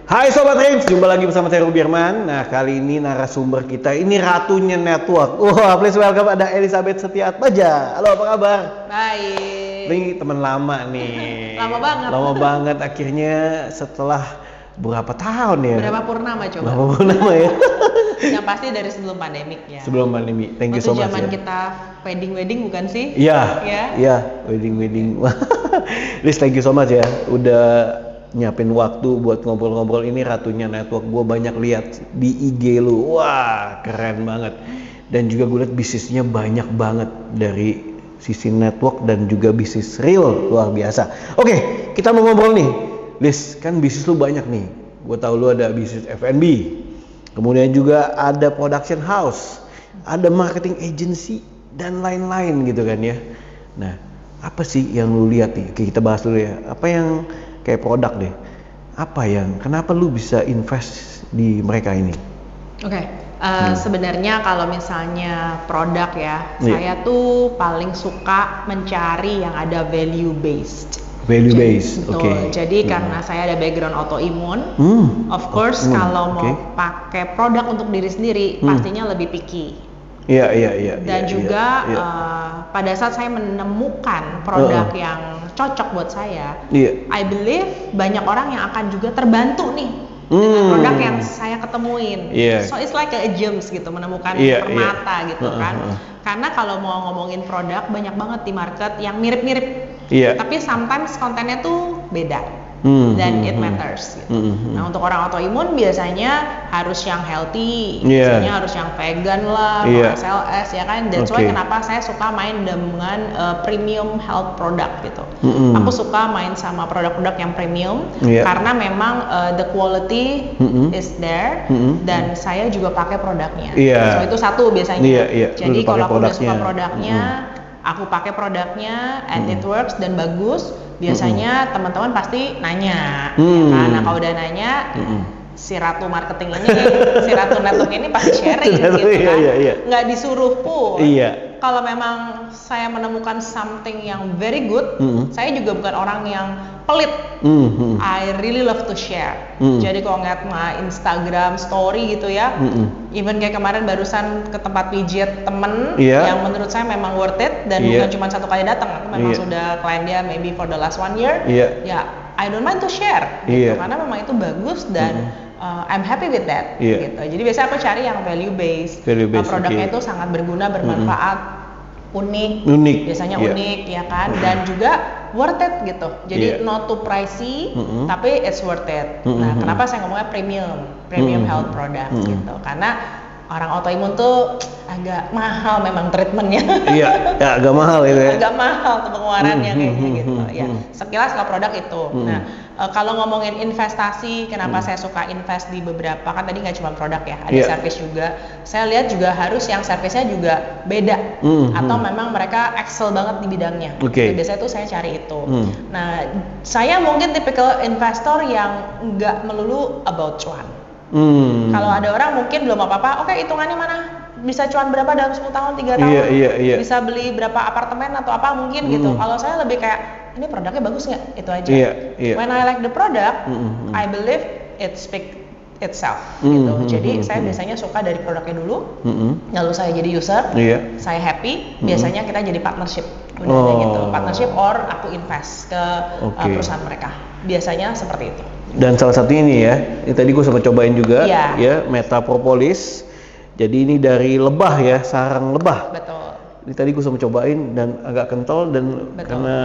Hai Sobat Rins, jumpa lagi bersama saya Rubirman. Nah, kali ini narasumber kita ini ratunya network. Wah, please welcome ada Elizabeth Setiatmaja. Halo, apa kabar? Baik. Ini teman lama nih. Lama banget. Lama banget, akhirnya setelah berapa tahun ya? Berapa purnama coba? Berapa purnama ya? Yang pasti dari sebelum pandemik ya. Sebelum pandemi. Thank you so much. Waktu zaman ya. kita wedding bukan sih? Iya. Ya. Iya, wedding. Liz, thank you so much ya. Udah nyiapin waktu buat ngobrol-ngobrol ini. Ratunya network, gue banyak lihat di IG lu, wah keren banget. Dan juga gue lihat bisnisnya banyak banget dari sisi network dan juga bisnis real, luar biasa. Oke, kita mau ngobrol nih, Liz, kan bisnis lu banyak nih. Gue tahu lu ada bisnis F&B, kemudian juga ada production house, ada marketing agency dan lain-lain gitu kan ya. Nah, apa sih yang lu lihat nih? Oke, kita bahas dulu ya. Apa yang kayak produk deh, kenapa lu bisa invest di mereka ini? Oke, sebenarnya kalau misalnya produk ya, Iya. saya tuh paling suka mencari yang ada value based. Value-based, Betul. oke. Jadi karena saya ada background autoimun, of course kalau mau pakai produk untuk diri sendiri, pastinya lebih picky. Iya. Dan juga pada saat saya menemukan produk yang cocok buat saya, I believe banyak orang yang akan juga terbantu nih dengan produk yang saya ketemuin. So it's like a gems gitu, menemukan permata gitu kan. Karena kalau mau ngomongin produk, banyak banget di market yang mirip-mirip, tapi sometimes kontennya tuh beda. Dan it matters gitu. Nah, untuk orang autoimun biasanya harus yang healthy, biasanya harus yang vegan lah, SLS ya kan. That's why kenapa saya suka main dengan premium health product gitu. Aku suka main sama produk-produk yang premium karena memang the quality is there, dan saya juga pakai produknya. So itu satu biasanya. Jadi kalau aku udah suka produknya, aku pakai produknya and it works dan bagus, biasanya teman-teman pasti nanya, kan? Nah, kalau udah nanya, si ratu marketing ini, si ratu network ini pasti sharing gitu kan, nggak disuruh pun. Kalau memang saya menemukan something yang very good, saya juga bukan orang yang pelit. I really love to share. Jadi kalau ngeliat Instagram story gitu ya, even kayak kemarin barusan ke tempat pijit temen yang menurut saya memang worth it, dan bukan cuma satu kali datang, aku memang sudah klien dia maybe for the last 1 year. Ya, I don't mind to share gitu, karena memang itu bagus dan I'm happy with that gitu. Jadi biasanya aku cari yang value based, produknya itu sangat berguna, bermanfaat, unik. Biasanya unik ya kan, dan juga worth it gitu. Jadi not too pricey, tapi it's worth it. Nah, kenapa saya ngomongnya premium health product gitu? Karena orang autoimun tuh agak mahal memang treatmentnya. Agak mahal itu ya. Agak mahal tuh pengeluarannya kayaknya gitu. Ya, sekilas kalau produk itu. Nah, kalau ngomongin investasi, kenapa saya suka invest di beberapa, kan tadi nggak cuma produk ya, ada service juga. Saya lihat juga harus yang servicenya juga beda, atau memang mereka excel banget di bidangnya. Biasanya tuh saya cari itu. Nah, saya mungkin tipikal investor yang nggak melulu about cuan. Kalau ada orang mungkin belum apa-apa, oke, hitungannya mana? Bisa cuan berapa dalam 10 tahun, 3 tahun? Bisa beli berapa apartemen atau apa mungkin gitu. Kalau saya lebih kayak, ini produknya bagus nggak? Itu aja. When I like the product, I believe it speak itself gitu. Jadi saya biasanya suka dari produknya dulu, lalu saya jadi user, saya happy, biasanya kita jadi partnership. Udah gitu, partnership or aku invest ke perusahaan mereka. Biasanya seperti itu. Dan salah satu ini ya, ini tadi gue sempat cobain juga, ya, Meta Propolis. Jadi ini dari lebah ya, sarang lebah. Betul. Ini tadi gue sempat cobain dan agak kental, dan karena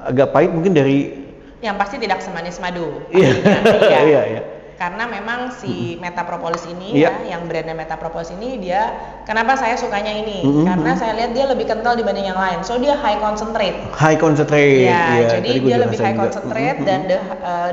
agak pahit mungkin dari. Yang pasti tidak semanis madu. Iya. Karena memang si Meta Propolis ini yang brandnya Meta Propolis ini, dia kenapa saya sukanya ini? Karena saya lihat dia lebih kental dibanding yang lain. So dia high concentrate. Jadi dia lebih high concentrate, dan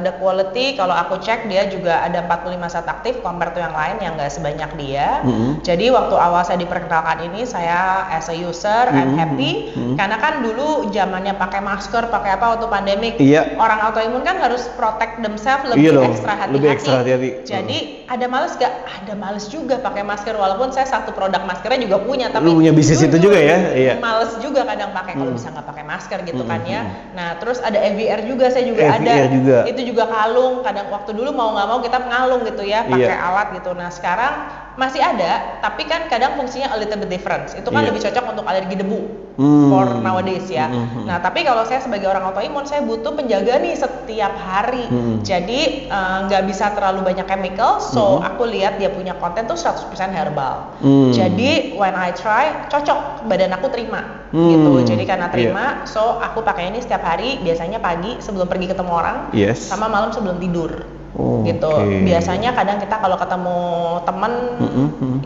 the quality kalau aku cek dia juga ada 45 zat aktif compare to yang lain yang nggak sebanyak dia. Jadi waktu awal saya diperkenalkan ini, saya as a user I'm happy, karena kan dulu zamannya pakai masker, pakai apa waktu pandemik. Orang autoimun kan harus protect themselves lebih ekstra hati-hati hati-hati. Jadi ada males gak? Ada males juga pakai masker, walaupun saya satu produk maskernya juga punya, tapi lu punya bisnis itu juga ya? Iya. Males juga kadang pakai kalau bisa nggak pakai masker gitu kan ya. Nah terus ada EVR juga, saya juga ada. Juga. Itu juga kalung. Kadang waktu dulu mau nggak mau kita ngalung gitu ya, pakai alat gitu. Nah sekarang masih ada, tapi kan kadang fungsinya a little bit different. Itu kan lebih cocok untuk alergi debu for nowadays ya. Nah tapi kalau saya sebagai orang autoimun, saya butuh penjaga nih setiap hari. Jadi nggak bisa terlalu banyak chemical, so aku lihat dia punya konten tuh 100% herbal. Jadi when I try, cocok, badan aku terima gitu. Jadi karena terima, so aku pakai ini setiap hari, biasanya pagi sebelum pergi ketemu orang, sama malam sebelum tidur. Gitu. Biasanya kadang kita kalau ketemu temen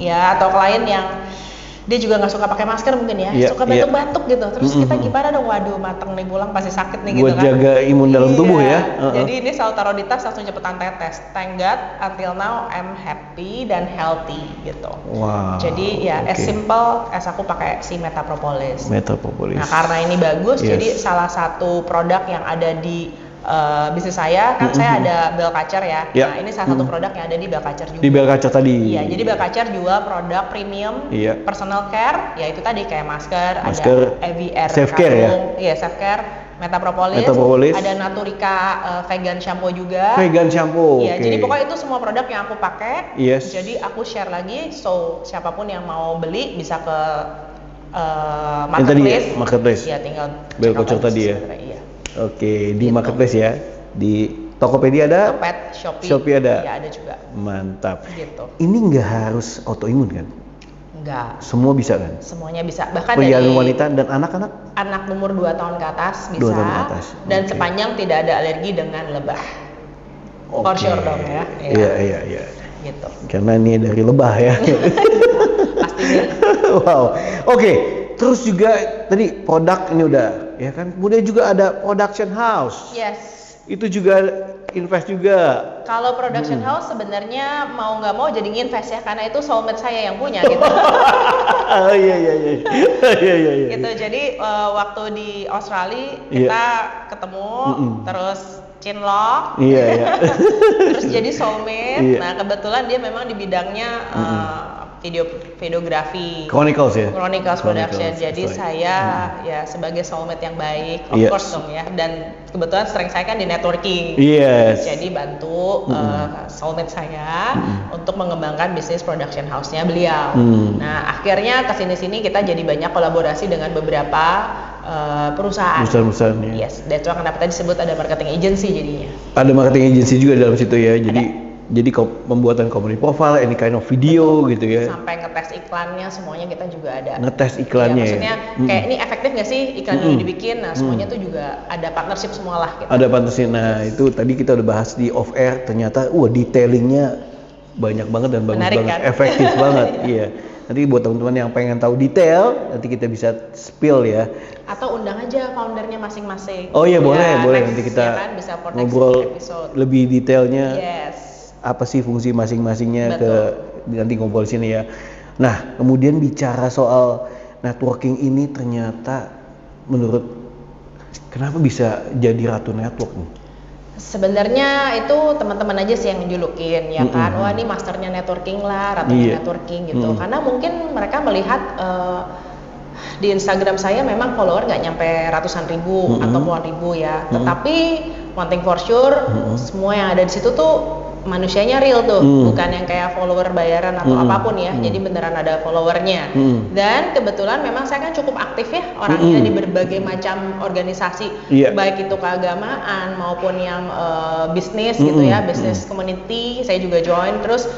ya atau klien yang dia juga nggak suka pakai masker mungkin ya, suka batuk-batuk gitu. Terus kita gimana dong? Waduh, mateng nih pulang pasti sakit nih gitu kan. Buat jaga imun dalam tubuh ya. Jadi ini selalu taruh di tas, langsung cepetan tetes. Thank God until now I'm happy dan healthy gitu. Wow. Jadi ya as simple as aku pakai si Metapropolis. Metapropolis. Nah karena ini bagus, jadi salah satu produk yang ada di bisnis saya kan saya ada Belkacer ya. Nah ini salah satu produk yang ada di Belkacer juga. Di Belkacer tadi. Iya, jadi Belkacer jual produk premium personal care, ya itu tadi kayak masker ada EVR, self care ya. Iya, self care, Metapropolis, ada Naturika vegan shampoo juga. Vegan shampoo. Iya, jadi pokoknya itu semua produk yang aku pakai. Jadi aku share lagi, so siapapun yang mau beli bisa ke marketplace. Iya, tinggal Belkacer tadi ya. Oke, di marketplace ya. Di Tokopedia ada? Tokped, Shopee ada? Iya, ada juga. Mantap. Gitu. Ini nggak harus autoimun kan? Enggak. Semua bisa kan? Semuanya bisa. Bahkan dari wanita dan anak-anak? Anak umur 2 tahun ke atas bisa. 2 tahun ke atas. Dan sepanjang tidak ada alergi dengan lebah. For sure dong ya. Iya. Gitu. Karena ini dari lebah ya. Pastinya. Wow. Oke. Terus juga tadi produk ini udah ya kan, kemudian juga ada production house. Itu juga invest juga. Kalau production house sebenarnya mau nggak mau jadi invest ya, karena itu soulmate saya yang punya gitu. Iya. Gitu. Jadi waktu di Australia kita ketemu, terus cinlok. Terus jadi soulmate. Nah kebetulan dia memang di bidangnya videografi, Chronicles Production. Jadi saya ya sebagai soulmate yang baik, of course dong ya. Dan kebetulan strength saya kan di networking. Jadi bantu soulmate saya untuk mengembangkan bisnis production house-nya beliau. Nah akhirnya kesini-sini kita jadi banyak kolaborasi dengan beberapa perusahaan. Yes, that's why kenapa tadi disebut ada marketing agency jadinya. Ada marketing agency juga dalam situ ya. Jadi pembuatan community profile, any kind of video gitu ya. Sampai ngetes iklannya, semuanya kita juga ada. Ngetes iklannya ya. Maksudnya kayak ini efektif nggak sih iklan ini dibikin? Nah semuanya tuh juga ada partnership semua lah. Gitu. Ada partnership. Nah itu tadi kita udah bahas di off air. Ternyata detailingnya banyak banget dan bagus banget, kan? Efektif banget. Iya. Nanti buat teman-teman yang pengen tahu detail, nanti kita bisa spill ya. Atau undang aja foundernya masing-masing. Oh iya boleh. Nanti kita ya kan, bisa ngobrol lebih detailnya. Apa sih fungsi masing-masingnya nanti ngobrol sini ya. Nah, kemudian bicara soal networking ini ternyata menurut kenapa bisa jadi Ratu Network nih? Sebenarnya itu teman-teman aja sih yang julukin ya kan. Wah, ini masternya networking lah, Ratunya networking gitu. Karena mungkin mereka melihat di Instagram saya memang follower nggak nyampe ratusan ribu atau puluhan ribu ya. Tetapi one thing for sure, semua yang ada di situ tuh manusianya real tuh, bukan yang kayak follower bayaran atau apapun ya. Jadi beneran ada followernya. Dan kebetulan memang saya kan cukup aktif ya orangnya di berbagai macam organisasi, baik itu keagamaan maupun yang bisnis gitu ya, bisnis community saya juga join. Terus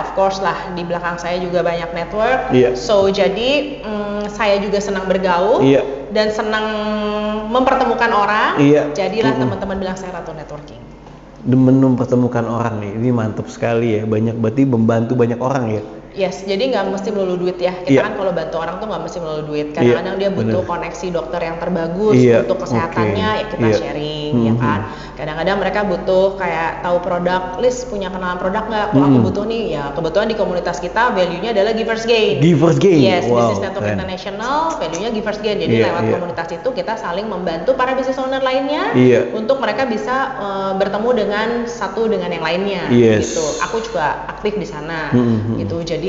of course lah di belakang saya juga banyak network. So jadi saya juga senang bergaul dan senang mempertemukan orang. Jadilah teman-teman bilang saya Ratu Networking. Mempertemukan orang nih, ini mantap sekali ya, berarti membantu banyak orang ya. Yes, jadi nggak mesti melulu duit ya. Kita kan kalau bantu orang tuh nggak mesti melulu duit. Kadang-kadang dia butuh koneksi dokter yang terbagus untuk kesehatannya, ya kita sharing, ya kan. Kadang-kadang mereka butuh kayak tahu produk, list punya kenalan produk nggak? Kalau aku butuh nih, ya kebetulan di komunitas kita value-nya adalah Givers Gain. Givers Gain. Yes, Business Network International, value-nya Givers Gain. Jadi lewat komunitas itu kita saling membantu para business owner lainnya untuk mereka bisa bertemu dengan satu dengan yang lainnya. Gitu. Aku juga aktif di sana. Gitu. Jadi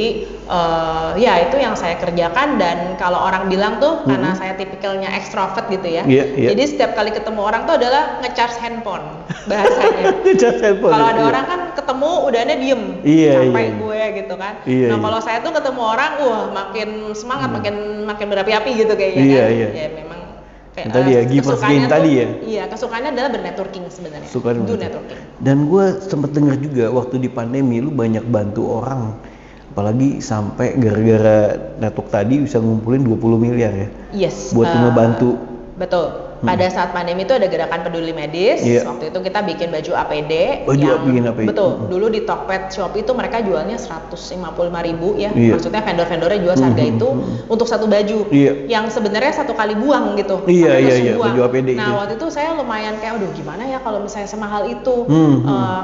ya itu yang saya kerjakan, dan kalau orang bilang tuh karena saya tipikalnya extrovert gitu ya. Jadi setiap kali ketemu orang tuh adalah ngecharge handphone bahasanya. Kalau ada orang kan ketemu udahnya diem, sampai gue gitu kan. Nah kalau saya tuh ketemu orang, makin semangat, makin berapi-api gitu kayaknya kan. Ya memang kayak tadi ya Givers Gain tadi ya. Iya, kesukaannya adalah bernetworking sebenarnya. Do networking. Dan gue sempet dengar juga waktu di pandemi lu banyak bantu orang. Apalagi sampai gara-gara network tadi bisa ngumpulin 20 miliar ya. Yes. Buat ngebantu. Betul. Pada saat pandemi itu ada gerakan peduli medis. Waktu itu kita bikin baju APD. Bikin APD. Betul. Dulu di Tokped Shopee itu mereka jualnya 155.000 ya. Maksudnya vendor-vendornya jual harga itu untuk satu baju. Yang sebenarnya satu kali buang gitu. Iya. Baju APD. Nah waktu itu saya lumayan kayak, aduh gimana ya kalau misalnya semahal itu.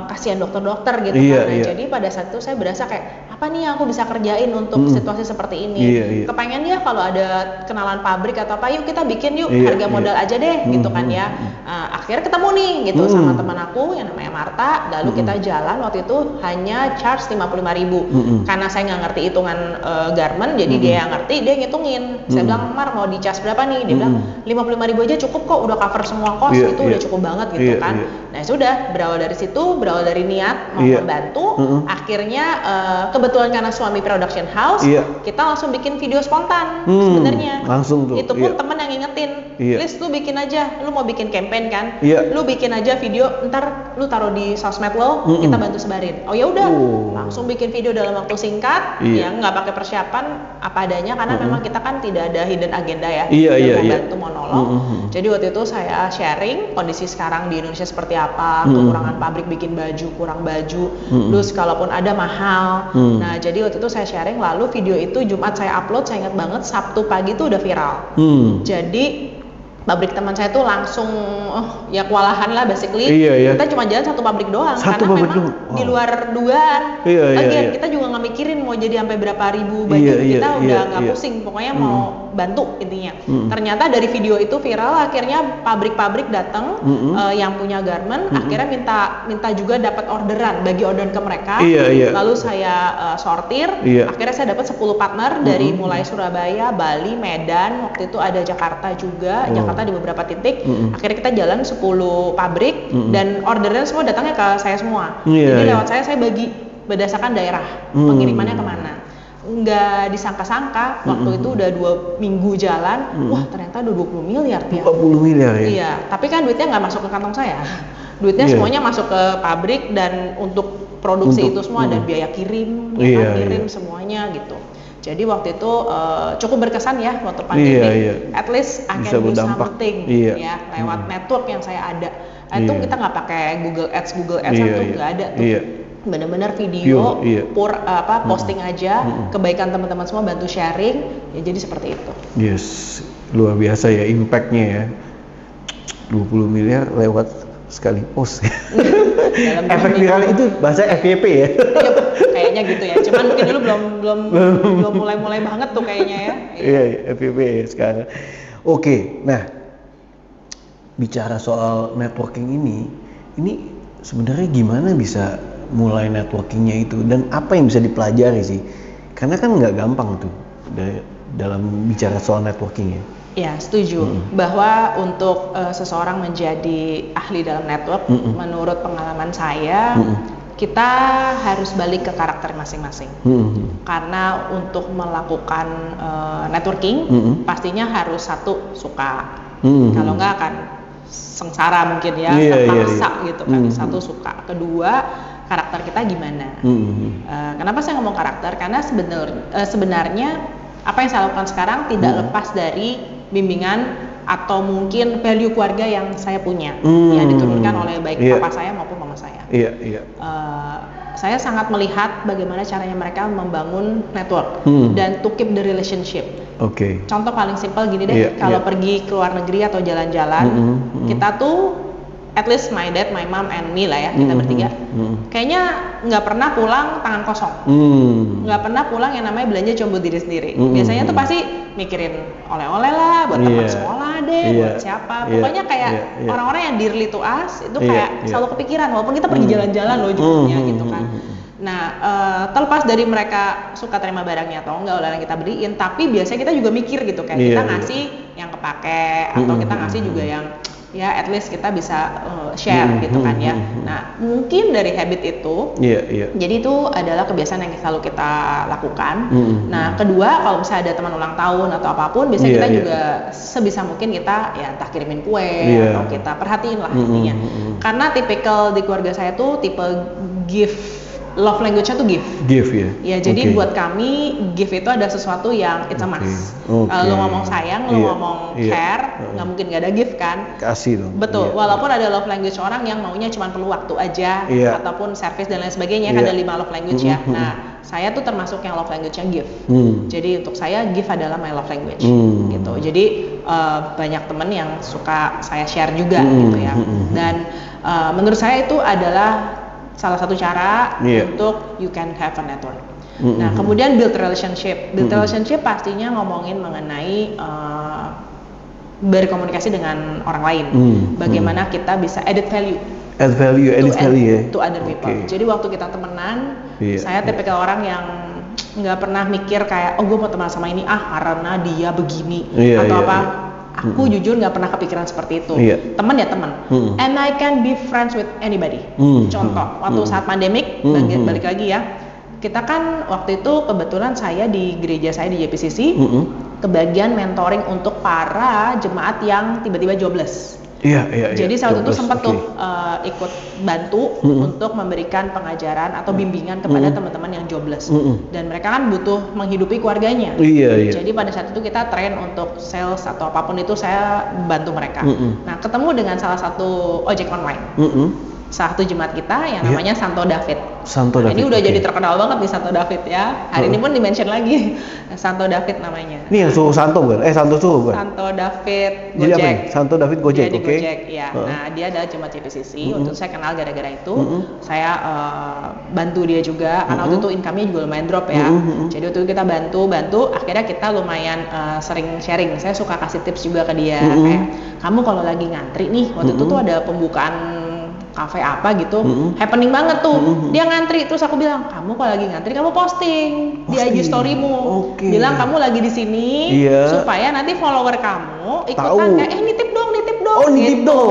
Kasihan dokter-dokter gitu kan. Nah, jadi pada saat itu saya berasa kayak, apa nih yang aku bisa kerjain untuk situasi seperti ini. Kepengen ya kalau ada kenalan pabrik atau apa, yuk kita bikin yuk, harga modal aja deh gitu kan ya. Akhirnya ketemu nih gitu sama teman aku yang namanya Marta, lalu kita jalan. Waktu itu hanya charge 55.000 karena saya nggak ngerti hitungan garment, jadi dia yang ngerti, dia ngitungin. Saya bilang, Mar mau di charge berapa nih? Dia bilang 55.000 aja cukup kok, udah cover semua cost, itu udah cukup banget gitu kan. Nah sudah, berawal dari situ, berawal dari niat mau membantu. Akhirnya kebetulan karena suami production house, kita langsung bikin video spontan sebenarnya. Langsung tuh. Itu pun temen yang ngingetin, please lu bikin aja, lu mau bikin campaign kan, lu bikin aja video, ntar lu taruh di sosmed lo, kita bantu sebarin. Oh ya udah, langsung bikin video dalam waktu singkat, ya nggak pakai persiapan, apa adanya, karena memang kita kan tidak ada hidden agenda ya, membantu monolog. Jadi waktu itu saya sharing kondisi sekarang di Indonesia seperti apa, kekurangan pabrik bikin baju, kurang baju, terus kalaupun ada mahal. Nah jadi waktu itu saya sharing, lalu video itu Jumat saya upload, saya ingat banget Sabtu pagi itu udah viral. Jadi pabrik teman saya tuh langsung ya kewalahan lah basically. Kita cuma jalan satu pabrik doang karena memang di luar dugaan. Lagian kita juga nggak mikirin mau jadi sampai berapa ribu baju, kita udah nggak pusing, pokoknya mau bantu intinya. Ternyata dari video itu viral, akhirnya pabrik-pabrik datang yang punya garment, akhirnya minta juga dapat orderan, bagi orderan ke mereka. Lalu saya sortir, akhirnya saya dapat 10 partner dari mulai Surabaya, Bali, Medan, waktu itu ada Jakarta juga, Jakarta di beberapa titik. Akhirnya kita jalan 10 pabrik dan orderan semua datangnya ke saya semua. Jadi lewat saya bagi berdasarkan daerah pengirimannya kemana. Nggak disangka-sangka waktu itu udah 2 minggu jalan, wah ternyata udah 20 miliar tiap. 20 miliar ya? Iya, tapi kan duitnya nggak masuk ke kantong saya. Duitnya semuanya masuk ke pabrik dan untuk produksi itu semua, dan biaya kirim, kirim semuanya gitu. Jadi waktu itu cukup berkesan ya waktu pandemi. At least I can do something ya lewat network yang saya ada. Itu kita nggak pakai Google Ads itu nggak ada tuh. Benar-benar video, posting aja, kebaikan teman-teman semua bantu sharing, ya jadi seperti itu. Yes, luar biasa ya impactnya ya. 20 miliar lewat sekali post. Efek viral itu bahasa FYP ya? Iya, kayaknya gitu ya. Cuman mungkin dulu belum mulai banget tuh kayaknya ya. Iya, FYP ya sekarang. Oke, nah bicara soal networking ini sebenarnya gimana bisa mulai networkingnya itu, dan apa yang bisa dipelajari sih? Karena kan nggak gampang tuh dalam bicara soal networking ya. Ya, setuju bahwa untuk seseorang menjadi ahli dalam network, menurut pengalaman saya, kita harus balik ke karakter masing-masing. Karena untuk melakukan networking, pastinya harus satu suka. Kalau nggak akan sengsara mungkin ya, terpaksa gitu kan. Satu suka, kedua karakter kita gimana. Kenapa saya ngomong karakter? Karena sebenarnya apa yang saya lakukan sekarang tidak lepas dari bimbingan atau mungkin value keluarga yang saya punya, yang diturunkan oleh baik papa saya maupun mama saya. Saya sangat melihat bagaimana caranya mereka membangun network dan to keep the relationship. Contoh paling simpel gini deh, kalau pergi ke luar negeri atau jalan-jalan, kita tuh at least my dad, my mom, and me lah ya, kita bertiga. Kayaknya nggak pernah pulang tangan kosong. Nggak pernah pulang yang namanya belanja cuma buat diri sendiri. Biasanya tuh pasti mikirin oleh-oleh lah, buat teman sekolah deh, buat siapa. Pokoknya kayak orang-orang yang dearly to us itu kayak selalu kepikiran, walaupun kita pergi jalan-jalan loh ujungnya gitu kan. Nah, terlepas dari mereka suka terima barangnya atau enggak, oleh yang kita beliin, tapi biasanya kita juga mikir gitu, kayak kita ngasih yang kepake atau kita ngasih juga yang ya at least kita bisa share gitu kan ya. Nah, mungkin dari habit itu, jadi itu adalah kebiasaan yang selalu kita lakukan. Nah, kedua, kalau misalnya ada teman ulang tahun atau apapun, biasanya kita juga sebisa mungkin kita ya entah kirimin kue atau kita perhatiin lah intinya. Karena tipikal di keluarga saya tuh tipe give. Love language-nya tuh give. Ya, jadi buat kami give itu ada sesuatu yang it's a must. Kalau lo ngomong sayang, lo ngomong care, nggak mungkin nggak ada give kan? Kasih dong. Betul. Walaupun ada love language orang yang maunya cuma perlu waktu aja, ataupun service dan lain sebagainya, kan ada 5 love language ya. Nah, saya tuh termasuk yang love language-nya give. Jadi untuk saya give adalah my love language. Gitu. Jadi banyak temen yang suka saya share juga gitu ya. Dan menurut saya itu adalah salah satu cara untuk you can have a network. Nah, kemudian build relationship. Build relationship pastinya ngomongin mengenai berkomunikasi dengan orang lain. Bagaimana kita bisa added value to other people. Jadi waktu kita temenan, saya tipikal orang yang nggak pernah mikir kayak, oh gue mau teman sama ini karena dia begini atau apa. Aku jujur nggak pernah kepikiran seperti itu. Teman ya teman. And I can be friends with anybody. Contoh, waktu saat pandemik, balik lagi ya. Kita kan waktu itu kebetulan saya di gereja saya di JPCC, kebagian mentoring untuk para jemaat yang tiba-tiba jobless. Jadi saat itu sempat tuh ikut bantu untuk memberikan pengajaran atau bimbingan kepada teman-teman yang jobless. Dan mereka kan butuh menghidupi keluarganya. Jadi pada saat itu kita train untuk sales atau apapun itu, saya bantu mereka. Nah, ketemu dengan salah satu ojek online. Salah satu jemaat kita yang namanya Santo David. Ini udah jadi terkenal banget nih Santo David ya. Hari ini pun di-mention lagi. Santo David namanya. Ini yang suruh Santo bukan? Santo suruh bukan? Santo David Gojek. Jadi apa nih? Santo David Gojek, Gojek ya. Nah, dia adalah jemaat JPCC. Untuk saya kenal gara-gara itu. Saya bantu dia juga karena waktu itu income-nya juga lumayan drop ya. Jadi waktu itu kita bantu, akhirnya kita lumayan sering sharing. Saya suka kasih tips juga ke dia kayak, kamu kalau lagi ngantri nih, waktu itu tuh ada pembukaan kafe apa gitu, happening banget tuh. Dia ngantri, terus aku bilang, kamu kalau lagi ngantri kamu posting di IG storymu, bilang kamu lagi di sini, supaya nanti follower kamu ikutan kayak nitip dong gitu.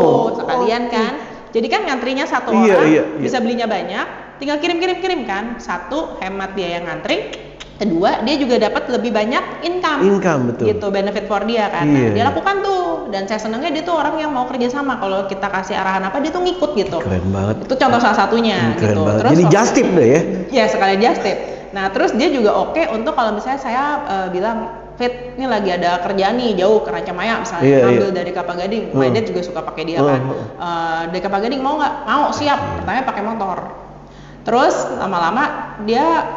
Sekalian kan, jadi kan ngantrinya satu orang bisa belinya banyak, tinggal kirim kan. Satu, hemat dia yang ngantri. Kedua, dia juga dapat lebih banyak income betul. Gitu, benefit for dia kan. Nah, dia lakukan tuh, dan saya senangnya dia tuh orang yang mau kerja sama. Kalau kita kasih arahan apa, dia tuh ngikut gitu. Keren banget. Itu contoh salah satunya gitu. Banget. Terus jadi just tip deh ya. Ya, sekalian just tip. Nah, terus dia juga oke untuk kalau misalnya saya bilang, Fit, ini lagi ada kerjaan nih jauh ke Rancamaya misalnya, ambil dari Kelapa Gading. My dad juga suka pakai dia kan. Dari Kelapa Gading mau nggak? Mau, siap. Pertama pakai motor. Terus lama-lama dia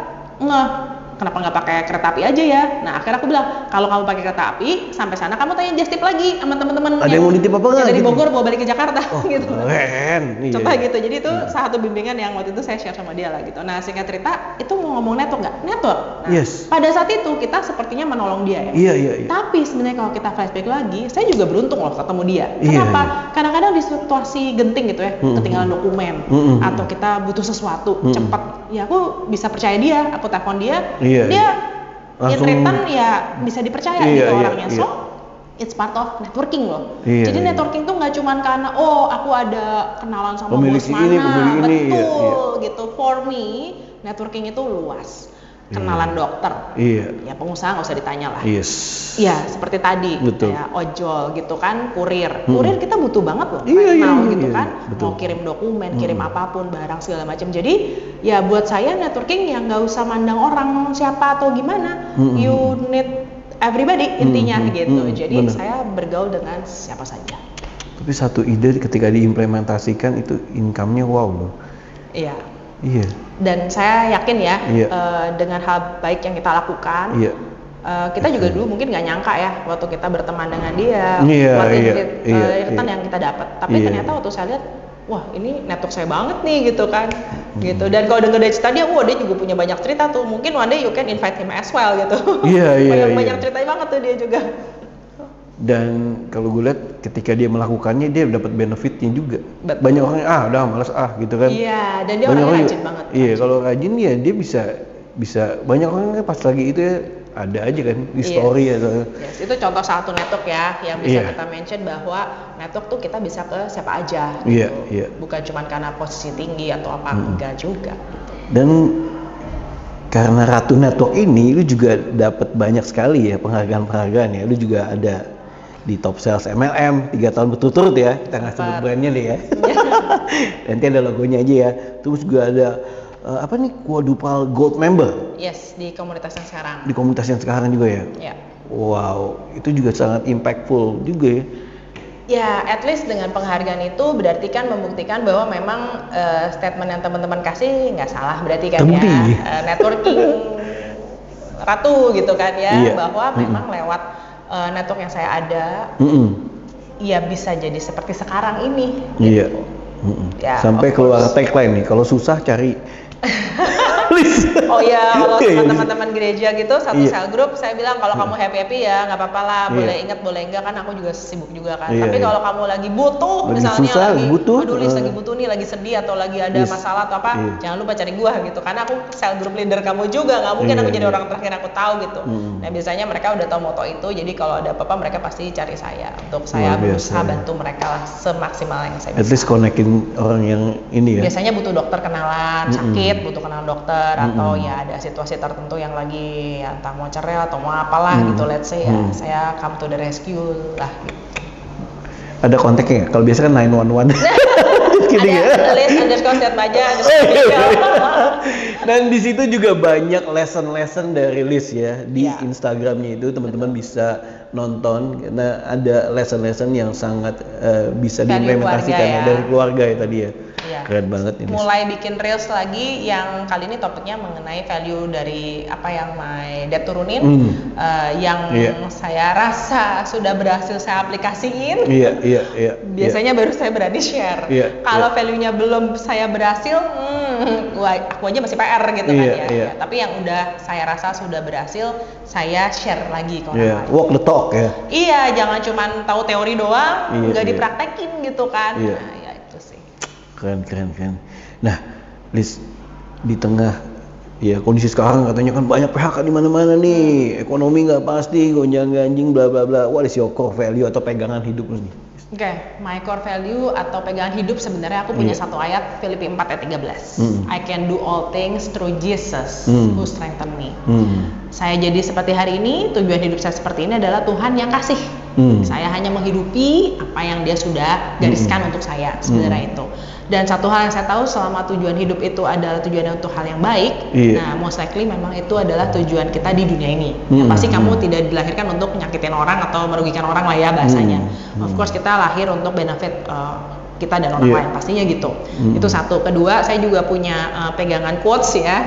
kenapa nggak pakai kereta api aja ya? Nah, akhirnya aku bilang, kalau kamu pakai kereta api sampai sana kamu tanya just tip lagi sama teman-teman ada yang mau nitip apa nggak dari gitu? Bogor bawa balik ke Jakarta gitu. Keren. Contoh gitu. Jadi itu salah satu bimbingan yang waktu itu saya share sama dia lah gitu. Nah, singkat cerita itu mau ngomong network nggak? Network. Nah, pada saat itu kita sepertinya menolong dia ya. Tapi sebenarnya kalau kita flashback lagi, saya juga beruntung loh ketemu dia. Kenapa? Kadang-kadang di situasi genting gitu ya, ketinggalan dokumen atau kita butuh sesuatu cepat, ya aku bisa percaya dia, aku telepon dia. Dia in return ya bisa dipercaya gitu orangnya. So it's part of networking loh. Jadi networking tuh nggak cuman karena aku ada kenalan sama bos mana, betul gitu. For me networking itu luas. Kenalan dokter, ya pengusaha nggak usah ditanya lah. Ya seperti tadi, kayak ojol gitu kan, kurir kita butuh banget loh, gitu kan, mau kirim dokumen, kirim apapun, barang segala macam. Jadi ya buat saya networking ya nggak usah mandang orang siapa atau gimana, you need everybody intinya gitu. Jadi saya bergaul dengan siapa saja. Tapi satu ide ketika diimplementasikan itu income-nya wow loh. Iya. Iya. Dan saya yakin ya, dengan hal baik yang kita lakukan, kita juga dulu mungkin nggak nyangka ya waktu kita berteman dengan dia, return yang kita dapat. Tapi ternyata waktu saya lihat, wah ini network saya banget nih gitu kan, gitu. Dan kalau denger dari cerita dia, wah dia juga punya banyak cerita tuh. Mungkin one day you can invite him as well gitu. Banyak ceritanya banget tuh dia juga. Dan kalau gue lihat ketika dia melakukannya dia dapat benefitnya juga. Betul. Banyak orang udah malas gitu kan. Iya, dan dia orangnya rajin banget. Iya, kalau rajin ya dia bisa banyak orang pas lagi itu ya ada aja kan di story ya. Yes, itu contoh satu network ya yang bisa kita mention bahwa network tuh kita bisa ke siapa aja. Gitu. Iya. Bukan cuma karena posisi tinggi atau apa enggak juga. Dan karena Ratu Network ini lu juga dapat banyak sekali ya penghargaan ya. Lu juga ada di Top Sales MLM 3 tahun berturut-turut ya, kita nggak sebut brandnya deh ya. Nanti ada logonya aja ya. Terus juga ada quadruple gold member. Yes, di komunitas yang sekarang. Di komunitas yang sekarang juga ya. Iya. Wow, itu juga sangat impactful juga ya. Ya, at least dengan penghargaan itu berarti kan membuktikan bahwa memang statement yang teman-teman kasih nggak salah berarti kan ya. Networking Ratu gitu kan ya, bahwa memang lewat network yang saya ada, ya bisa jadi seperti sekarang ini. Iya. Gitu. Ya, sampai keluar tagline nih, kalau susah cari. Oh ya, kalau sama teman-teman gereja gitu satu sel grup, saya bilang kalau kamu happy ya nggak apa-apa lah, boleh ingat boleh enggak kan aku juga sibuk juga kan. Tapi kalau kamu lagi butuh, misalnya susah, lagi butuh nih, lagi sedih atau lagi ada masalah atau apa, jangan lupa cari gua gitu. Karena aku sel grup leader kamu juga, nggak mungkin aku jadi orang terakhir aku tahu gitu. Nah biasanya mereka udah tahu moto itu, jadi kalau ada apa-apa mereka pasti cari saya untuk saya berusaha bantu mereka lah semaksimal yang saya bisa. At least connecting orang yang ini ya. Biasanya butuh dokter kenalan, sakit, butuh kenalan dokter atau ya ada situasi tertentu yang lagi ya entah mau cerai atau mau apalah gitu, let's say ya saya come to the rescue lah gitu. Ada kontaknya? Kalau biasa kan 911. Ada list underscore set baja. Dan di situ juga banyak lesson dari Liz ya di Instagramnya itu teman-teman bisa nonton karena ada lesson yang sangat bisa diimplementasikan dari keluarga ya tadi ya. Keren banget ini. Mulai bikin reels lagi yang kali ini topiknya mengenai value dari apa yang my dad turunin, yang saya rasa sudah berhasil saya aplikasiin. Iya. Biasanya baru saya berani share. Kalau value-nya belum saya berhasil, aku aja masih PR gitu kan ya. Tapi yang udah saya rasa sudah berhasil, saya share lagi ke orang lain. Walk the talk ya. Iya, jangan cuma tahu teori doang, nggak dipraktekin gitu kan. Nah, ya itu sih. Keren. Nah, Liz, di tengah ya kondisi sekarang katanya kan banyak PHK di mana-mana nih, ekonomi nggak pasti, gonjang-ganjing, bla bla bla. What is your core value atau pegangan hidup lu nih? Oke, my core value atau pegangan hidup sebenarnya aku punya satu ayat Filipi 4 ayat 13. I can do all things through Jesus who strengthen me. Saya jadi seperti hari ini, tujuan hidup saya seperti ini adalah Tuhan yang kasih. Saya hanya menghidupi apa yang Dia sudah gariskan untuk saya, sebenarnya itu. Dan satu hal yang saya tahu selama tujuan hidup itu adalah tujuan untuk hal yang baik, nah most likely memang itu adalah tujuan kita di dunia ini. Yang pasti kamu tidak dilahirkan untuk nyakitin orang atau merugikan orang lah ya bahasanya. Of course kita lahir untuk benefit kita dan orang lain, pastinya gitu. Itu satu. Kedua, saya juga punya pegangan quotes ya.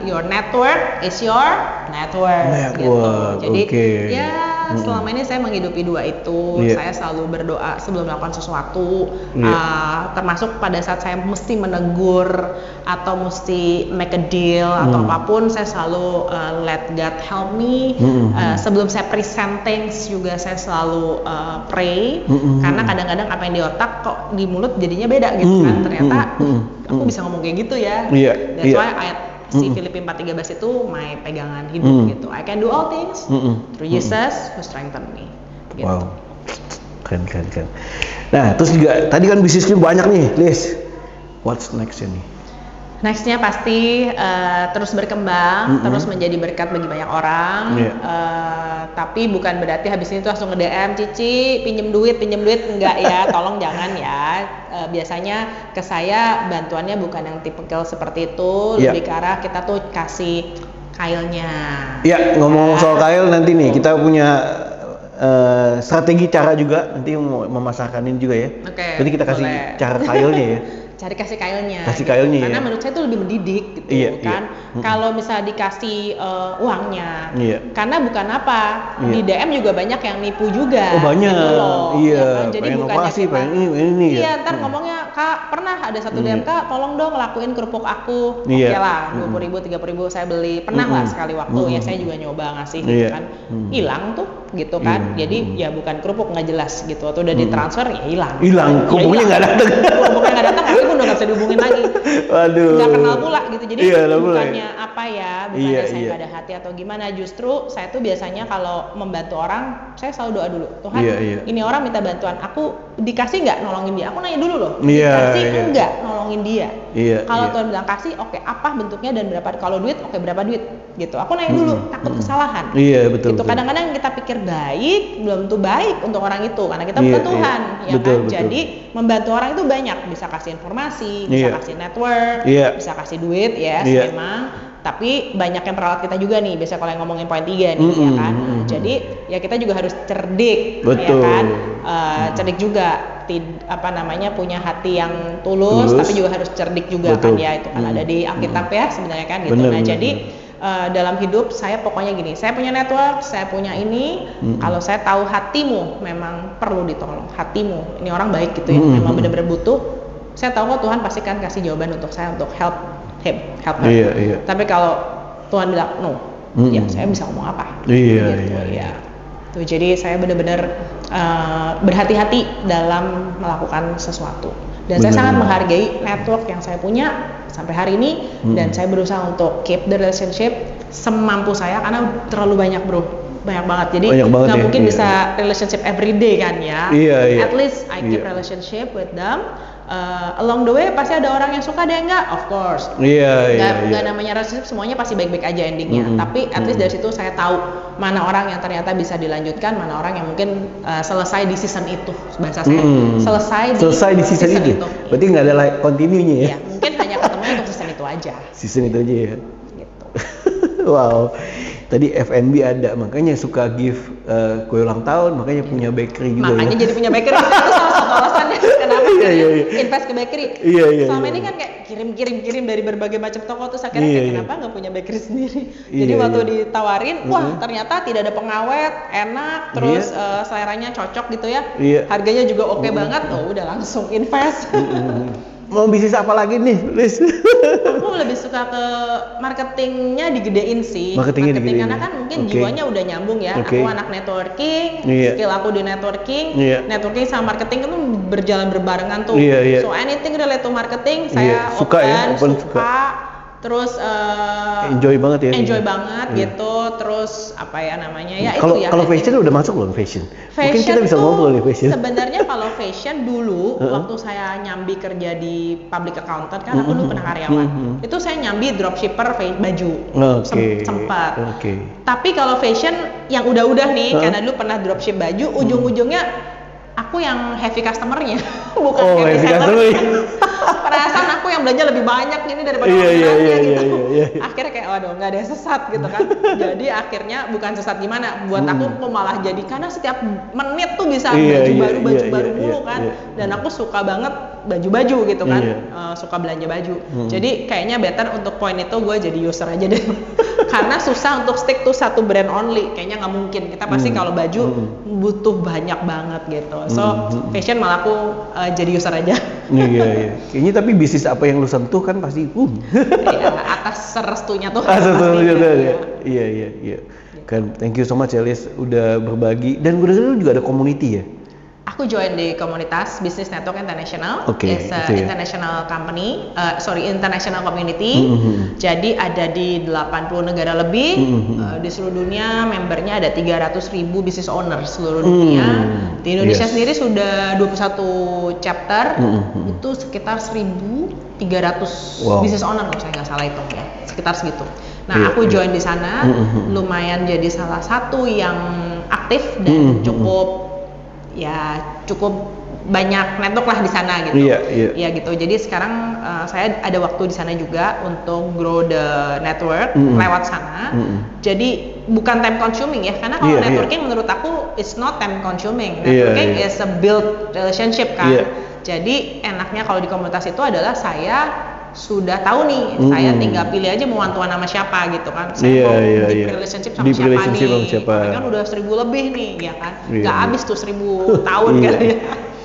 Your network is your network. Gitu. Jadi selama ini saya menghidupi dua itu. Saya selalu berdoa sebelum melakukan sesuatu, termasuk pada saat saya mesti menegur atau mesti make a deal atau apapun, saya selalu let God help me. Sebelum saya present things juga saya selalu pray, karena kadang-kadang apa yang di otak kok di mulut jadinya beda gitu kan. Ternyata aku bisa ngomong kayak gitu ya. That's why ayat si Filipi 4:13 itu my pegangan hidup gitu. I can do all things through Jesus who strengthen me. Gitu. Wow, keren. Nah, terus juga tadi kan bisnisnya banyak nih, Liz. What's next ini? Nextnya pasti terus berkembang, terus menjadi berkat bagi banyak orang. Tapi bukan berarti habis ini tuh langsung nge-DM, Cici pinjem duit, enggak ya, tolong jangan ya. Biasanya ke saya bantuannya bukan yang tipikal seperti itu, lebih ke arah kita tuh kasih kailnya. Iya, ngomong soal kail nanti nih kita punya strategi cara juga nanti mau memasarkanin juga ya. Jadi kita kasih cara kailnya ya. cari kasih kailnya. Kasih kailnya. Karena ya. menurut saya itu lebih mendidik gitu kan. Kalau misalnya dikasih uangnya. Karena bukan apa, di DM juga banyak yang nipu juga. Oh banyak. Gitu loh, Iya. Ya kan? Jadi bukannya kita, ini iya, ntar ngomongnya, Kak, pernah ada satu DM, Kak, tolong dong lakuin kerupuk aku. Oke lah, 20.000, 30.000 saya beli. Pernah lah sekali waktu ya saya juga nyoba ngasih gitu kan. Hilang tuh gitu kan. Jadi ya bukan kerupuk, nggak jelas gitu. Atau udah ditransfer ya hilang. Hilang, kerupuknya nggak datang. Kerupuknya nggak datang, tapi udah nggak bisa dihubungin lagi. Waduh. Nggak kenal pula gitu. Jadi bukannya apa ya, bukannya saya nggak ada hati atau gimana. Justru saya tuh biasanya kalau membantu orang, saya selalu doa dulu. Tuhan, ini orang minta bantuan, aku dikasih nggak nolongin dia? Aku nanya dulu loh. Dikasih enggak nolongin dia? Kalau Tuhan bilang kasih, oke, apa bentuknya dan berapa? Kalau duit, oke, berapa duit? Gitu. Aku nanya dulu, takut kesalahan. Iya, betul. Gitu. Kadang-kadang kita pikir baik, belum tentu baik untuk orang itu karena kita bukan Tuhan, ya betul, kan? Betul. Jadi membantu orang itu banyak, bisa kasih informasi, bisa kasih network, bisa kasih duit ya, memang. Tapi banyak yang peralat kita juga nih, biasa kalau yang ngomongin poin 3 nih, ya kan. Jadi ya kita juga harus cerdik, ya kan. Cerdik juga, punya hati yang tulus, tapi juga harus cerdik juga kan ya, itu kan ada di Alkitab ya sebenarnya kan gitu. Nah jadi dalam hidup saya pokoknya gini, saya punya network, saya punya ini, kalau saya tahu hatimu memang perlu ditolong, hatimu ini orang baik gitu ya, memang benar-benar butuh, saya tahu kok Tuhan pasti kan kasih jawaban untuk saya untuk help her. Tapi kalau Tuhan bilang no, ya saya bisa ngomong apa? Tuh, jadi saya benar-benar berhati-hati dalam melakukan sesuatu. Dan saya sangat menghargai network yang saya punya sampai hari ini, dan saya berusaha untuk keep the relationship semampu saya karena terlalu banyak bro, banyak banget. Jadi nggak mungkin bisa relationship every day kan ya. At least I keep relationship with them. Along the way pasti ada orang yang suka, ada yang enggak, of course. Nggak namanya relationship semuanya pasti baik-baik aja endingnya. Tapi at least dari situ saya tahu mana orang yang ternyata bisa dilanjutkan, mana orang yang mungkin selesai di season itu, bahasa saya. Selesai di season itu. Berarti nggak ada continue-nya ya? Ya, mungkin hanya ketemunya untuk season itu aja. Season itu aja ya. Gitu. Wow. Tadi F&B ada, makanya suka gift kue ulang tahun, makanya punya bakery juga. Makanya jadi punya bakery. Itu salah satu alasannya kenapa invest ke bakery. Selama ini kan kayak kirim dari berbagai macam toko, terus akhirnya kenapa nggak punya bakery sendiri. Jadi waktu ditawarin, wah ternyata tidak ada pengawet, enak, terus seleranya cocok gitu ya. Harganya juga oke banget, udah langsung invest. Mau bisnis apa lagi nih, Liz? Aku lebih suka ke marketingnya digedein sih. Marketing karena kan mungkin jiwanya udah nyambung ya. Aku anak networking, skill aku di networking, networking sama marketing kan berjalan berbarengan tuh. So anything relate to marketing, saya open, suka. Terus enjoy banget ya. Enjoy banget gitu. Terus apa ya namanya ya kalau itu ya. Kalau fashion udah masuk belum fashion? Mungkin kita bisa ngobrol nih fashion. Sebenarnya kalau fashion dulu waktu saya nyambi kerja di public accountant kan aku dulu pernah karyawan. Itu saya nyambi dropshipper baju. Sempat. Tapi kalau fashion yang udah nih karena dulu pernah dropship baju, ujung-ujungnya aku yang heavy customer-nya, bukan heavy seller. Perasaan aku yang belanja lebih banyak ini daripada orangnya gitu. Akhirnya kayak waduh nggak ada yang sesat gitu kan. Jadi akhirnya bukan sesat gimana, buat aku malah jadi karena setiap menit tuh bisa baju baru mulu kan. Dan aku suka banget baju-baju gitu kan, suka belanja baju. Jadi kayaknya better untuk poin itu gue jadi user aja deh. Karena susah untuk stick to satu brand only, kayaknya nggak mungkin. Kita pasti kalau baju butuh banyak banget gitu. So fashion malah aku jadi user aja. Kayaknya tapi bisnis apa yang lu sentuh kan pasti atas restunya tuh. Iya. Kan thank you so much Liz udah berbagi, dan gue dengar juga ada community ya. Aku join di komunitas Business Network International, international company, international community. Jadi ada di 80 negara lebih, di seluruh dunia. Membernya ada 300.000 business owner seluruh dunia. Di Indonesia sendiri sudah 21 chapter, itu sekitar 1.300 business owner kalau saya nggak salah itu ya, sekitar segitu. Nah aku join di sana, lumayan jadi salah satu yang aktif dan cukup banyak network lah di sana gitu. Iya gitu. Jadi sekarang saya ada waktu di sana juga untuk grow the network lewat sana. Jadi bukan time consuming ya, karena kalau networking menurut aku it's not time consuming. Networking is a build relationship kan. Jadi enaknya kalau di komunitas itu adalah saya sudah tahu nih, saya tinggal pilih aja mau one-to-one sama siapa gitu kan. Saya mau deep relationship sama siapa nih. Kan udah 1000 lebih nih, ya kan. Gak habis tuh 1000 tahun kan ya.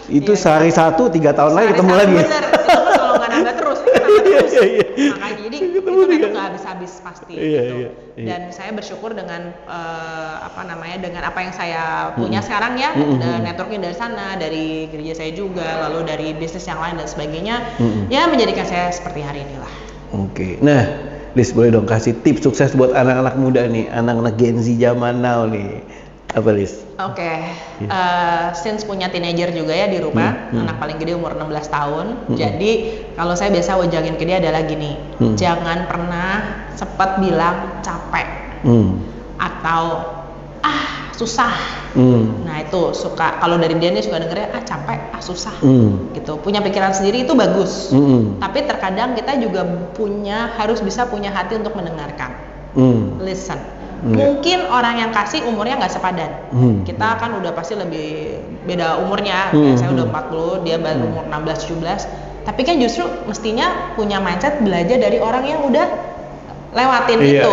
Itu sehari satu, 3 tahun lagi ketemu lagi. Bener, kalau nggak nambah terus, makanya jadi itu nggak habis-habis pasti gitu. Dan saya bersyukur dengan dengan apa yang saya punya sekarang ya, networking dari sana, dari gereja saya juga, lalu dari bisnis yang lain dan sebagainya, ya menjadikan saya seperti hari inilah. Oke, nah Liz boleh dong kasih tips sukses buat anak-anak muda nih, anak-anak Gen Z zaman now nih. Apa Liz? Since punya teenager juga ya di rumah, anak paling gede umur 16 tahun. Jadi kalau saya biasa wajangin ke dia adalah gini, jangan pernah cepat bilang capek atau susah. Nah itu suka, kalau dari dia nih suka dengernya capek, susah gitu. Punya pikiran sendiri itu bagus, tapi terkadang kita juga harus bisa punya hati untuk mendengarkan. Listen. Mungkin orang yang kasih umurnya nggak sepadan. Kita kan udah pasti lebih beda umurnya. Saya udah 40, dia baru umur 16-17. Tapi kan justru mestinya punya mindset belajar dari orang yang udah lewatin itu.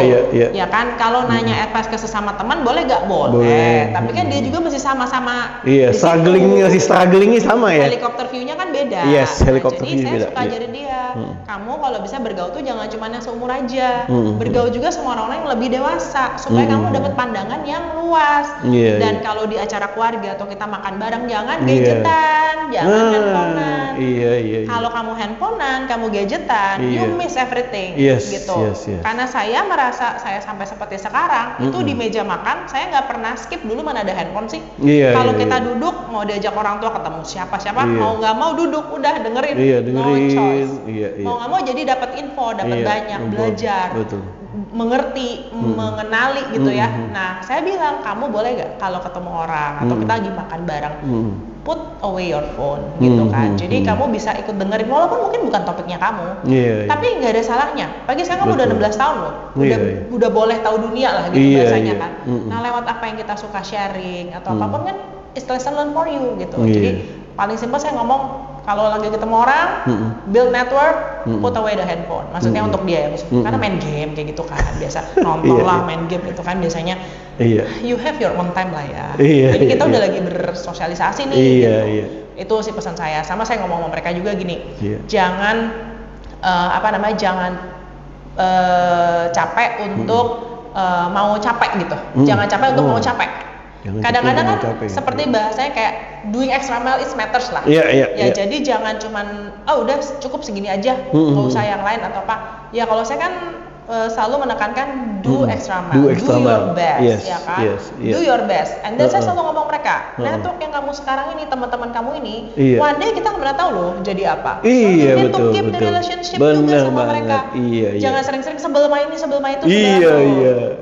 Ya kan, kalau nanya advice ke sesama teman boleh gak? Boleh. Tapi kan dia juga masih sama-sama strugglingnya sama ya. Helikopter view-nya kan beda. Helikopter view jadi beda. saya suka ajarin dia, kamu kalau bisa bergaul tuh jangan cuma yang seumur aja. Bergaul juga sama orang-orang yang lebih dewasa supaya kamu dapat pandangan yang luas. Dan kalau di acara keluarga atau kita makan bareng jangan gadgetan, jangan handphonean. Kalau kamu handphonean, kamu gadgetan, you miss everything gitu. Karena saya merasa saya sampai seperti sekarang itu di meja makan saya nggak pernah skip dulu mana ada handphone sih. Kalau kita duduk mau diajak orang tua ketemu siapa mau nggak mau duduk udah dengerin, no choice. Mau nggak mau jadi dapat info, dapat banyak, belajar, mengerti, mengenali gitu ya. Nah saya bilang kamu boleh nggak kalau ketemu orang atau kita lagi makan bareng, put away your phone gitu kan. Jadi kamu bisa ikut dengerin walaupun mungkin bukan topiknya kamu, tapi nggak ada salahnya. Pagi saya kamu udah 16 tahun loh, udah boleh tahu dunia lah gitu bahasanya kan. Nah lewat apa yang kita suka sharing atau apapun kan it's lesson learn for you gitu. Jadi paling simpel saya ngomong kalau lagi ketemu orang, build network, put away the handphone. Maksudnya untuk dia ya, karena main game kayak gitu kan biasa nonton lah main game itu kan biasanya. You have your own time lah ya. Jadi kita udah lagi bersosialisasi nih. Itu sih pesan saya. Sama saya ngomong sama mereka juga gini, jangan jangan capek untuk mau capek gitu. Jangan capek untuk mau capek. Kadang-kadang kan seperti bahasanya kayak doing extra mile is matters lah. Jadi jangan cuman udah cukup segini aja, nggak usah yang lain atau apa. Ya kalau saya kan selalu menekankan do extra mile, do your best, ya kan? Do your best. And then saya selalu ngomong mereka, network yang kamu sekarang ini, teman-teman kamu ini, one day kita nggak pernah tahu loh jadi apa. Betul. Keep the relationship juga sama mereka. Jangan sering-sering sebel main ini, sebel main itu.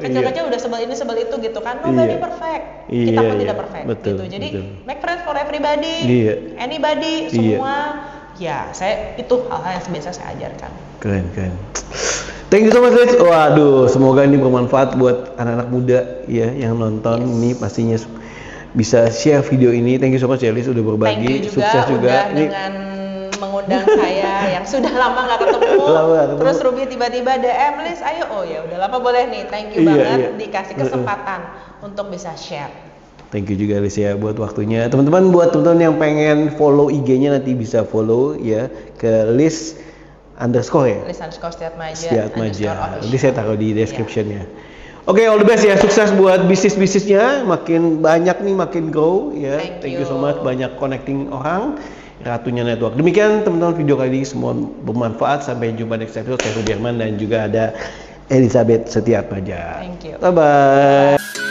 Kecil-kecil udah sebel ini, sebel itu gitu kan. Nobody perfect. Kita pun tidak perfect. Gitu. Jadi make friends for everybody, anybody, semua. Ya, itu hal-hal yang biasa saya ajarkan. Keren. Thank you so much, Liz. Waduh, semoga ini bermanfaat buat anak-anak muda ya yang nonton. Ini pastinya bisa share video ini. Thank you so much ya, Liz, udah berbagi. Sukses juga dengan mengundang saya yang sudah lama nggak ketemu. Terus Ruby tiba-tiba DM, Liz, ayo. Oh ya, udah lama boleh nih. Thank you banget dikasih kesempatan untuk bisa share. Thank you juga Liz ya buat waktunya. Teman-teman, buat teman-teman yang pengen follow IG-nya nanti bisa follow ya ke Liz underscore ya. Liz underscore Setiatmaja. Nanti saya taruh di description-nya. Oke, all the best ya. Sukses buat bisnisnya. Makin banyak nih, makin grow ya. Thank you so much. Banyak connecting orang. Ratunya Network. Demikian teman-teman video kali ini semua bermanfaat. Sampai jumpa next episode. Saya Rudy Herman dan juga ada Elizabeth Setiatmaja. Thank you. Bye-bye.